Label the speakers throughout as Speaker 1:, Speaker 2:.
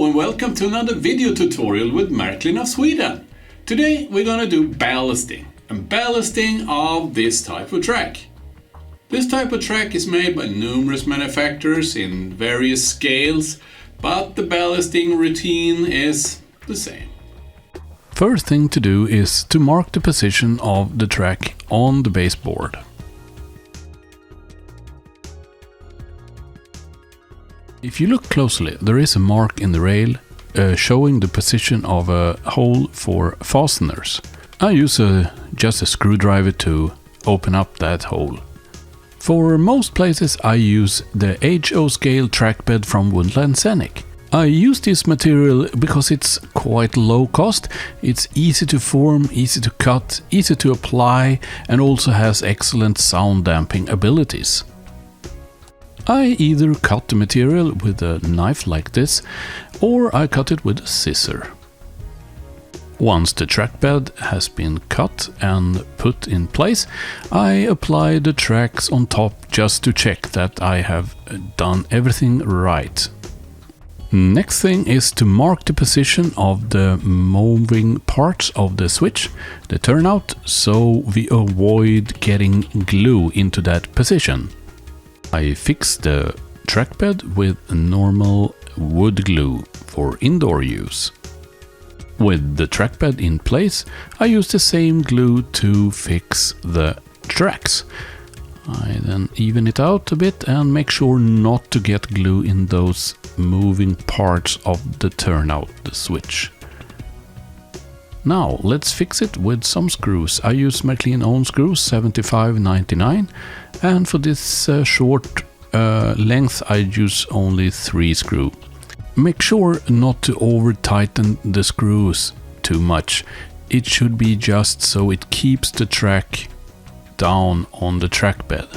Speaker 1: Hello and welcome to another video tutorial with Marklin of Sweden. Today we're gonna do ballasting, and ballasting of this type of track. This type of track is made by numerous manufacturers in various scales, but the ballasting routine is the same. First thing to do is to mark the position of the track on the baseboard. If you look closely, there is a mark in the rail showing the position of a hole for fasteners. I use just a screwdriver to open up that hole. For most places I use the HO scale trackbed from Woodland Scenic. I use this material because it's quite low cost, it's easy to form, easy to cut, easy to apply, and also has excellent sound damping abilities. I either cut the material with a knife like this, or I cut it with a scissor. Once the trackbed has been cut and put in place, I apply the tracks on top just to check that I have done everything right. Next thing is to mark the position of the moving parts of the switch, the turnout, so we avoid getting glue into that position. I fix the trackbed with normal wood glue for indoor use. With the trackbed in place, I use the same glue to fix the tracks. I then even it out a bit and make sure not to get glue in those moving parts of the turnout, the switch. Now let's fix it with some screws. I use Marklin own screws 75/99, and for this short length I use only 3 screws. Make sure not to over tighten the screws too much. It should be just so it keeps the track down on the trackbed.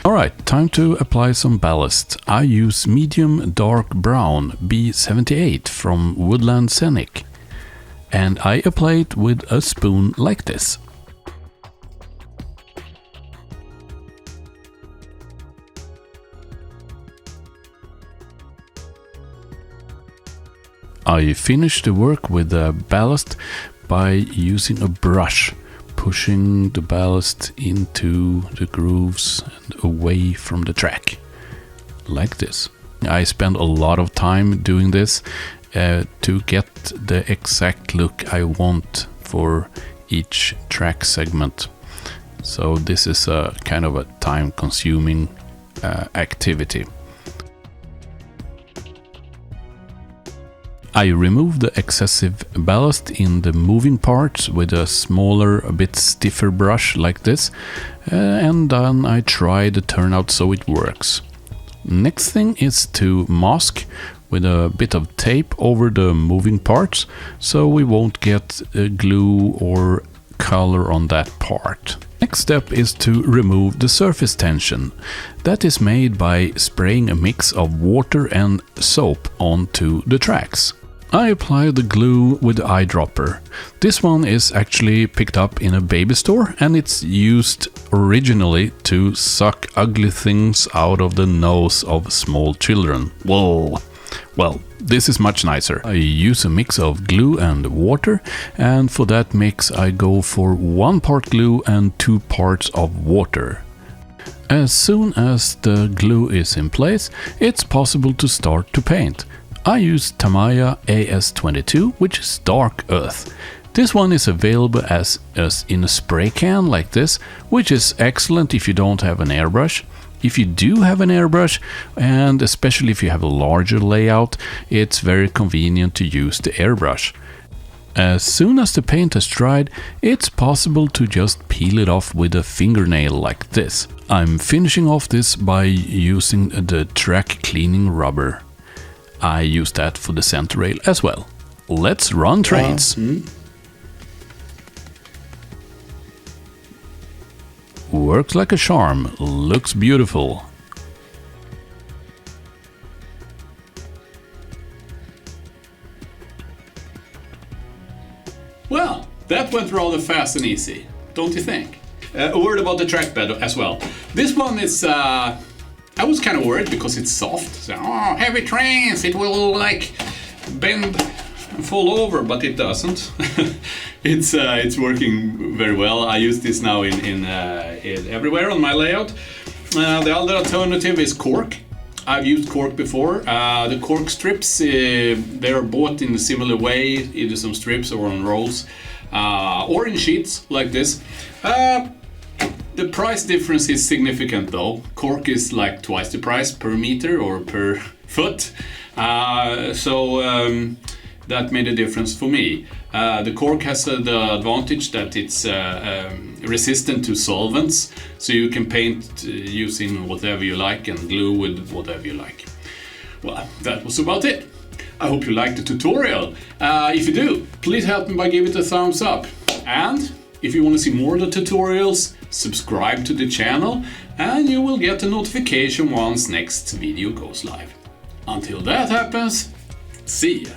Speaker 1: Alright, time to apply some ballast. I use medium dark brown B78 from Woodland Scenic, and I apply it with a spoon like this. I finish the work with the ballast by using a brush, pushing the ballast into the grooves and away from the track, like this. I spend a lot of time doing this to get the exact look I want for each track segment. So this is a kind of a time-consuming activity. I remove the excessive ballast in the moving parts with a smaller, a bit stiffer brush like this, and then I try the turnout so it works. Next thing is to mask with a bit of tape over the moving parts so we won't get glue or color on that part. Next step is to remove the surface tension. That is made by spraying a mix of water and soap onto the tracks. I apply the glue with the eyedropper. This one is actually picked up in a baby store, and it's used originally to suck ugly things out of the nose of small children. Whoa! Well, this is much nicer. I use a mix of glue and water, and for that mix I go for 1 part glue and 2 parts of water. As soon as the glue is in place, it's possible to start to paint. I use Tamiya AS22, which is dark earth. This one is available as in a spray can like this, which is excellent if you don't have an airbrush. If you do have an airbrush, and especially if you have a larger layout, it's very convenient to use the airbrush. As soon as the paint has dried, it's possible to just peel it off with a fingernail like this. I'm finishing off this by using the track cleaning rubber. I use that for the center rail as well. Let's run trains. Works like a charm, looks beautiful. Well, that went rather fast and easy, don't you think? A word about the trackbed as well. This one is I was kind of worried because it's soft. So, heavy trains, it will like bend and fall over, but it doesn't. It's working very well. I use this now in everywhere on my layout. The other alternative is cork. I've used cork before. The cork strips, they are bought in a similar way, either some strips or on rolls, or in sheets like this. The price difference is significant though. Cork is like twice the price per meter or per foot. That made a difference for me. The cork has the advantage that it's resistant to solvents, so you can paint using whatever you like and glue with whatever you like. Well, that was about it. I hope you liked the tutorial. If you do, please help me by giving it a thumbs up. And if you want to see more of the tutorials, subscribe to the channel and you will get a notification once next video goes live. Until that happens, see ya!